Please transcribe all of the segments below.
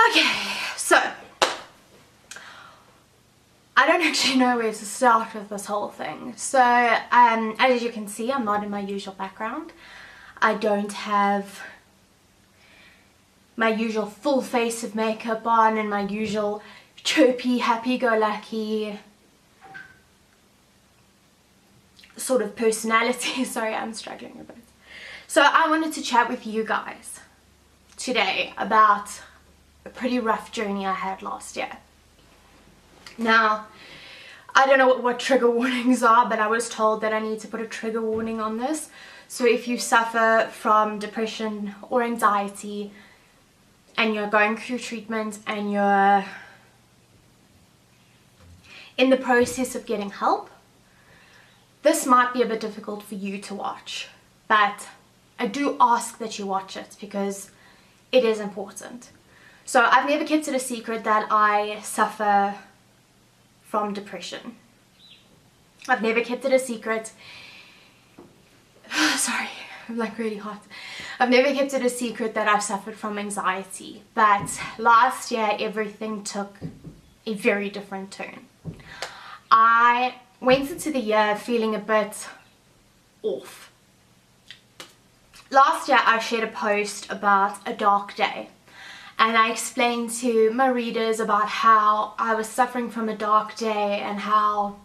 Okay, so I don't actually know where to start with this whole thing. So as you can see, I'm not in my usual background. I don't have my usual full face of makeup on and my usual chirpy, happy-go-lucky sort of personality. Sorry, I'm struggling a bit. So I wanted to chat with you guys today about a pretty rough journey I had last year. Now, I don't know what trigger warnings are, but I was told that I need to put a trigger warning on this. So if you suffer from depression or anxiety and you're going through treatment and you're in the process of getting help, this might be a bit difficult for you to watch, but I do ask that you watch it because it is important. So I've never kept it a secret that I suffer from depression. I've never kept it a secret. Sorry, I'm like really hot. I've never kept it a secret that I've suffered from anxiety, but last year everything took a very different turn. I went into the year feeling a bit off. Last year I shared a post about a dark day, and I explained to my readers about how I was suffering from a dark day and how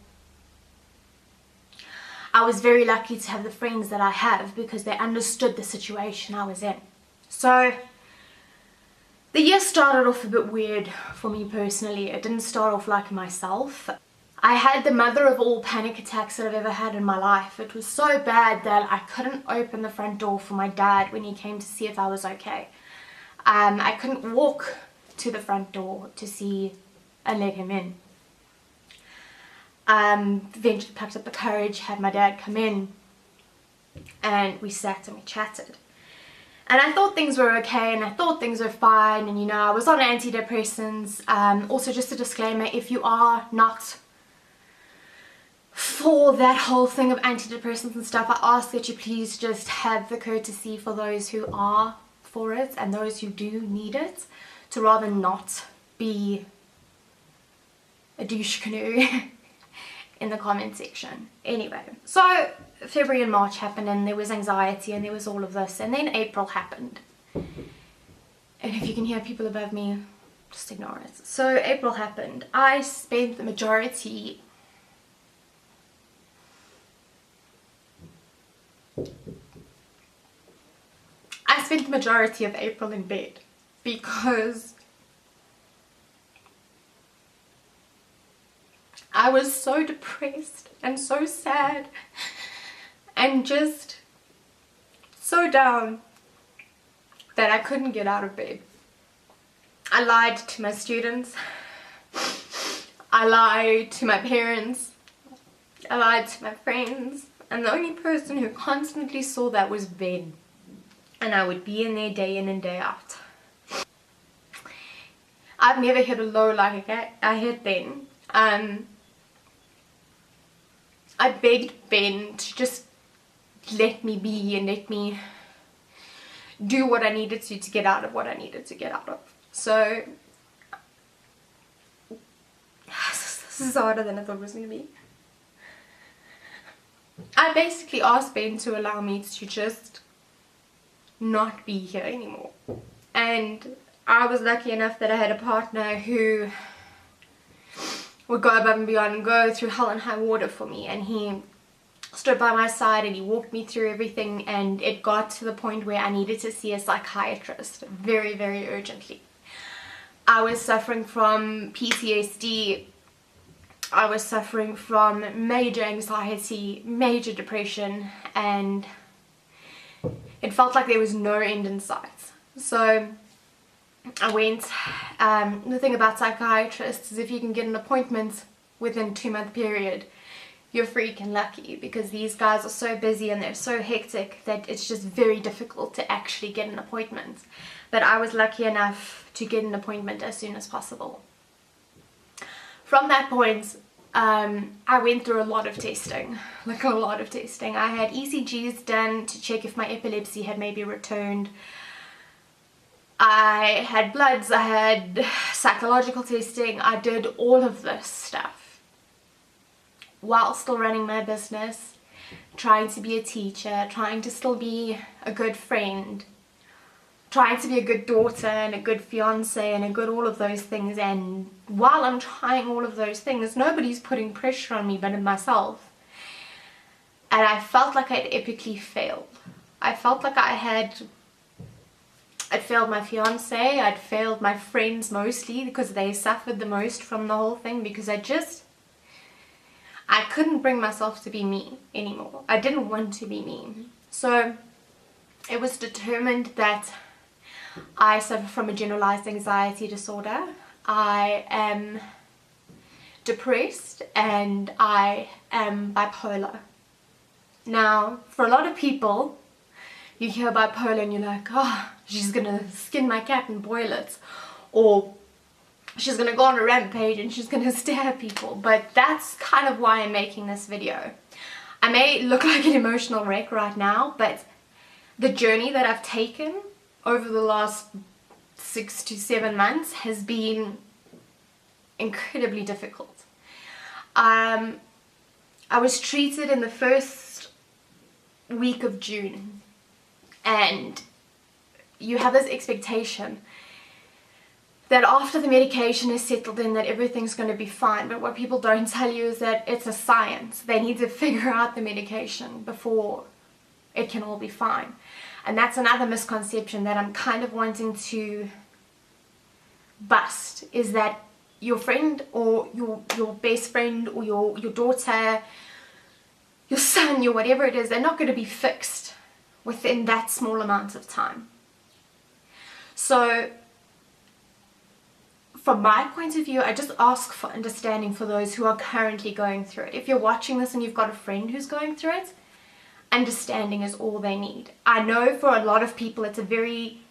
I was very lucky to have the friends that I have because they understood the situation I was in. So the year started off a bit weird for me personally. It didn't start off like myself. I had the mother of all panic attacks that I've ever had in my life. It was so bad that I couldn't open the front door for my dad when he came to see if I was okay. I couldn't walk to the front door to see and let him in. Eventually packed up the courage, had my dad come in, and we sat and we chatted. And I thought things were okay and I thought things were fine, and you know, I was on antidepressants. Also, just a disclaimer, if you are not for that whole thing of antidepressants and stuff, I ask that you please just have the courtesy for those who are for it and those who do need it to rather not be a douche canoe in the comment section. Anyway, so February and March happened and there was anxiety and there was all of this, and then April happened. And if you can hear people above me, just ignore it. So April happened. I spent the majority of April in bed because I was so depressed and so sad and just so down that I couldn't get out of bed. I lied to my students, I lied to my parents, I lied to my friends, and the only person who constantly saw that was Ben. And I would be in there day in and day out. I've never hit a low like I hit then. I begged Ben to just let me be and let me do what I needed to get out of what I needed to get out of. So this is harder than I thought it was going to be. I basically asked Ben to allow me to just not be here anymore. And I was lucky enough that I had a partner who would go above and beyond and go through hell and high water for me, and he stood by my side and he walked me through everything, and it got to the point where I needed to see a psychiatrist very, very urgently. I was suffering from PTSD, I was suffering from major anxiety, major depression, and it felt like there was no end in sight. So I went. The thing about psychiatrists is if you can get an appointment within a 2-month period, you're freaking lucky, because these guys are so busy and they're so hectic that it's just very difficult to actually get an appointment. But I was lucky enough to get an appointment as soon as possible. From that point, I went through a lot of testing, like a lot of testing. I had ECGs done to check if my epilepsy had maybe returned. I had bloods, I had psychological testing, I did all of this stuff while still running my business, trying to be a teacher, trying to still be a good friend, trying to be a good daughter and a good fiance and a good all of those things. And while I'm trying all of those things, nobody's putting pressure on me but myself. And I felt like I'd epically failed. I felt like I'd failed my fiance, I'd failed my friends mostly because they suffered the most from the whole thing, because I couldn't bring myself to be me anymore. I didn't want to be me. So it was determined that I suffer from a generalized anxiety disorder. I am depressed and I am bipolar. Now, for a lot of people, you hear bipolar and you're like, oh, she's gonna skin my cat and boil it, or she's gonna go on a rampage and she's gonna stab people. But that's kind of why I'm making this video. I may look like an emotional wreck right now, but the journey that I've taken over the last 6 to 7 months has been incredibly difficult. I was treated in the first week of June, and you have this expectation that after the medication is settled in that everything's going to be fine. But what people don't tell you is that it's a science. They need to figure out the medication before it can all be fine. And that's another misconception that I'm kind of wanting to bust, is that your friend or your best friend or your daughter, your son, your whatever it is, they're not going to be fixed within that small amount of time. So from my point of view, I just ask for understanding for those who are currently going through it. If you're watching this and you've got a friend who's going through it, understanding is all they need. I know for a lot of people it's a very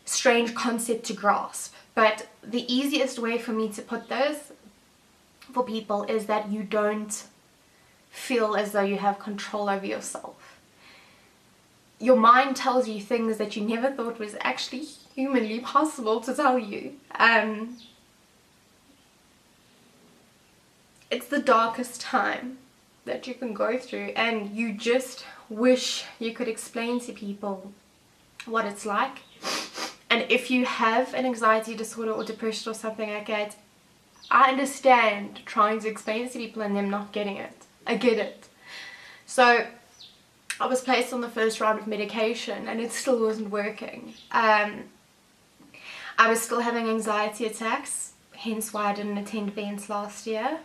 strange concept to grasp, but the easiest way for me to put this for people is that you don't feel as though you have control over yourself. Your mind tells you things that you never thought was actually humanly possible to tell you. It's the darkest time that you can go through, and you just wish you could explain to people what it's like. And if you have an anxiety disorder or depression or something like that, I understand trying to explain it to people and them not getting it. I get it. So I was placed on the first round of medication and it still wasn't working. I was still having anxiety attacks, hence why I didn't attend events last year.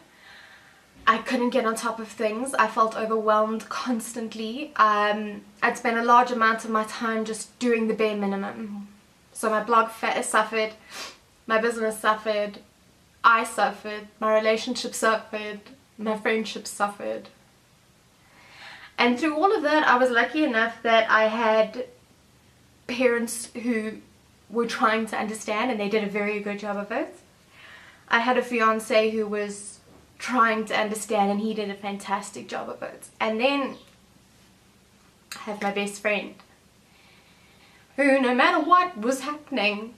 I couldn't get on top of things. I felt overwhelmed constantly. I'd spent a large amount of my time just doing the bare minimum. So my blog suffered, my business suffered, I suffered, my relationship suffered, my friendships suffered. And through all of that, I was lucky enough that I had parents who were trying to understand, and they did a very good job of it. I had a fiance who was trying to understand, and he did a fantastic job of it. And then I have my best friend who, no matter what was happening,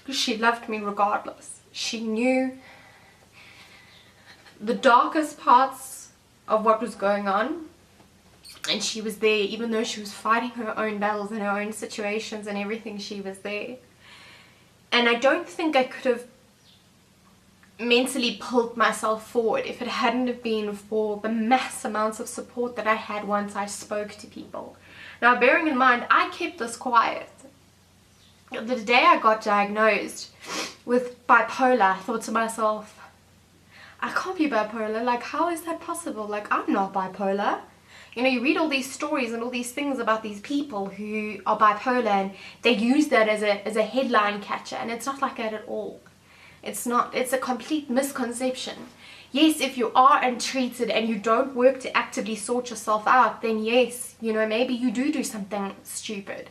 she loved me regardless. She knew the darkest parts of what was going on, and she was there. Even though she was fighting her own battles and her own situations and everything, she was there. And I don't think I could have mentally pulled myself forward if it hadn't have been for the mass amounts of support that I had once I spoke to people. Now, bearing in mind, I kept this quiet. The day I got diagnosed with bipolar, I thought to myself, I can't be bipolar. Like, how is that possible? Like, I'm not bipolar. You know, you read all these stories and all these things about these people who are bipolar, and they use that as a headline catcher, and it's not like that at all. It's not. It's a complete misconception. Yes, if you are untreated and you don't work to actively sort yourself out, then yes, you know, maybe you do something stupid.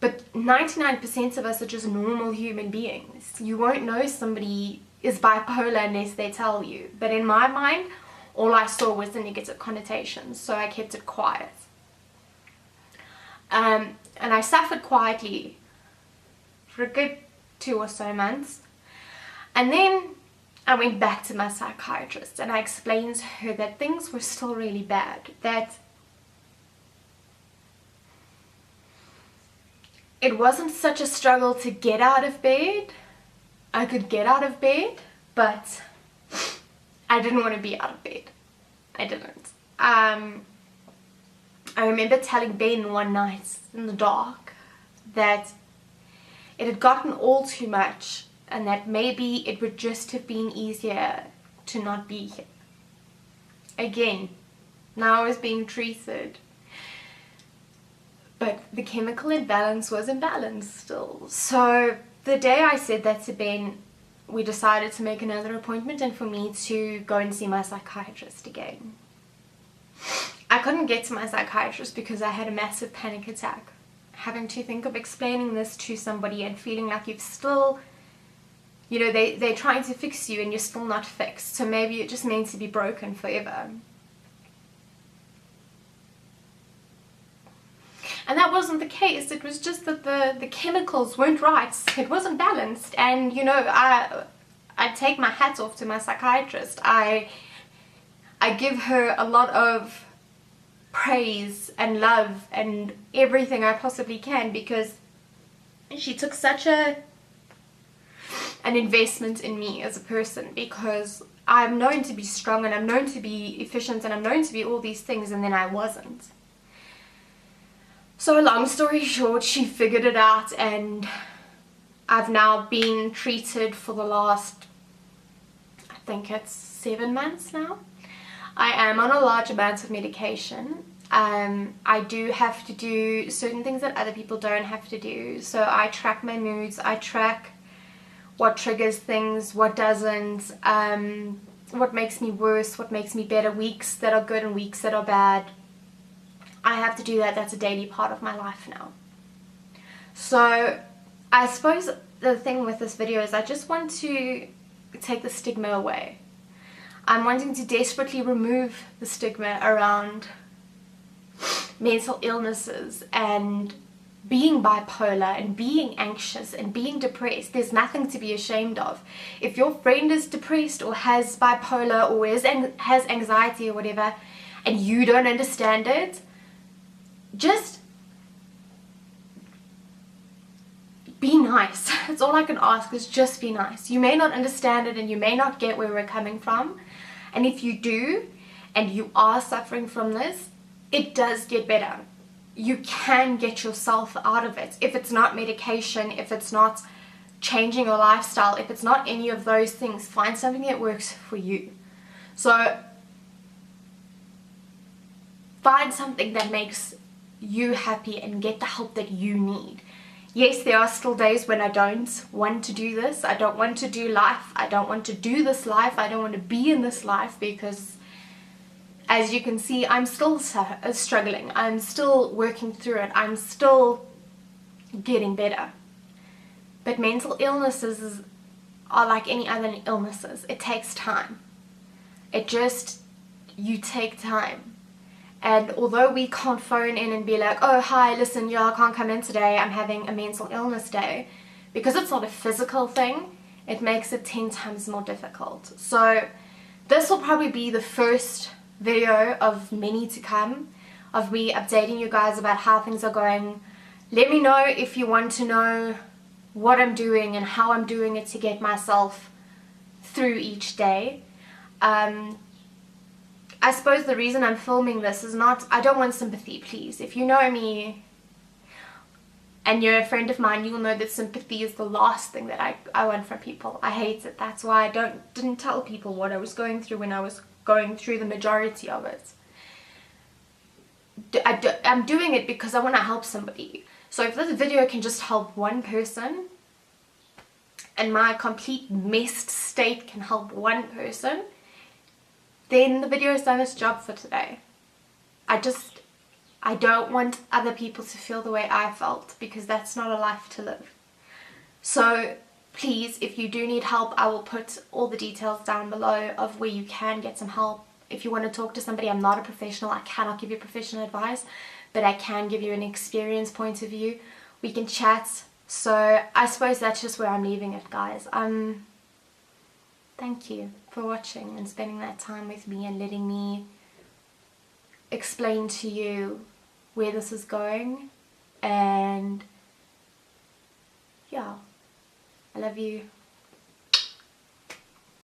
But 99% of us are just normal human beings. You won't know somebody is bipolar unless they tell you. But in my mind, all I saw was the negative connotations, so I kept it quiet. And I suffered quietly for a good 2 or so months. And then I went back to my psychiatrist and I explained to her that things were still really bad, that it wasn't such a struggle to get out of bed. I could get out of bed, but I didn't want to be out of bed. I didn't. I remember telling Ben one night in the dark that it had gotten all too much and that maybe it would just have been easier to not be here. Again, now I was being treated, but the chemical imbalance was imbalanced still. So the day I said that to Ben, we decided to make another appointment and for me to go and see my psychiatrist again. I couldn't get to my psychiatrist because I had a massive panic attack. Having to think of explaining this to somebody and feeling like you've still, you know, they're trying to fix you and you're still not fixed. So maybe it just means to be broken forever. And that wasn't the case. It was just that the chemicals weren't right. It wasn't balanced. And, you know, I take my hat off to my psychiatrist. I give her a lot of praise and love and everything I possibly can because she took such an investment in me as a person, because I'm known to be strong and I'm known to be efficient and I'm known to be all these things, and then I wasn't. So long story short, she figured it out and I've now been treated for the last, I think it's 7 months now. I am on a large amount of medication. I do have to do certain things that other people don't have to do. So I track my moods, I track what triggers things, what doesn't, what makes me worse, what makes me better, weeks that are good and weeks that are bad. I have to do that. That's a daily part of my life now. So I suppose the thing with this video is I just want to take the stigma away. I'm wanting to desperately remove the stigma around mental illnesses and being bipolar and being anxious and being depressed. There's nothing to be ashamed of. If your friend is depressed or has bipolar or has anxiety or whatever and you don't understand it, just be nice. That's all I can ask, is just be nice. You may not understand it and you may not get where we're coming from. And if you do, and you are suffering from this, it does get better. You can get yourself out of it. If it's not medication, if it's not changing your lifestyle, if it's not any of those things, find something that works for you. So find something that makes you happy and get the help that you need. Yes, there are still days when I don't want to do this. I don't want to do life. I don't want to do this life. I don't want to be in this life because, as you can see, I'm still struggling. I'm still working through it. I'm still getting better. But mental illnesses are like any other illnesses. It takes time. You take time. And although we can't phone in and be like, oh, hi, listen, yeah, I can't come in today, I'm having a mental illness day, because it's not a physical thing, it makes it 10 times more difficult. So this will probably be the first video of many to come, of me updating you guys about how things are going. Let me know if you want to know what I'm doing and how I'm doing it to get myself through each day. I suppose the reason I'm filming this is not, I don't want sympathy, please. If you know me and you're a friend of mine, you'll know that sympathy is the last thing that I want from people. I hate it. That's why I didn't tell people what I was going through when I was going through the majority of it. I'm doing it because I want to help somebody. So if this video can just help one person, and my complete messed state can help one person, then the video has done its job for today. I don't want other people to feel the way I felt, because that's not a life to live. So please, if you do need help, I will put all the details down below of where you can get some help. If you want to talk to somebody, I'm not a professional, I cannot give you professional advice, but I can give you an experience point of view. We can chat. So I suppose that's just where I'm leaving it, guys. Thank you for watching and spending that time with me and letting me explain to you where this is going. And yeah, I love you.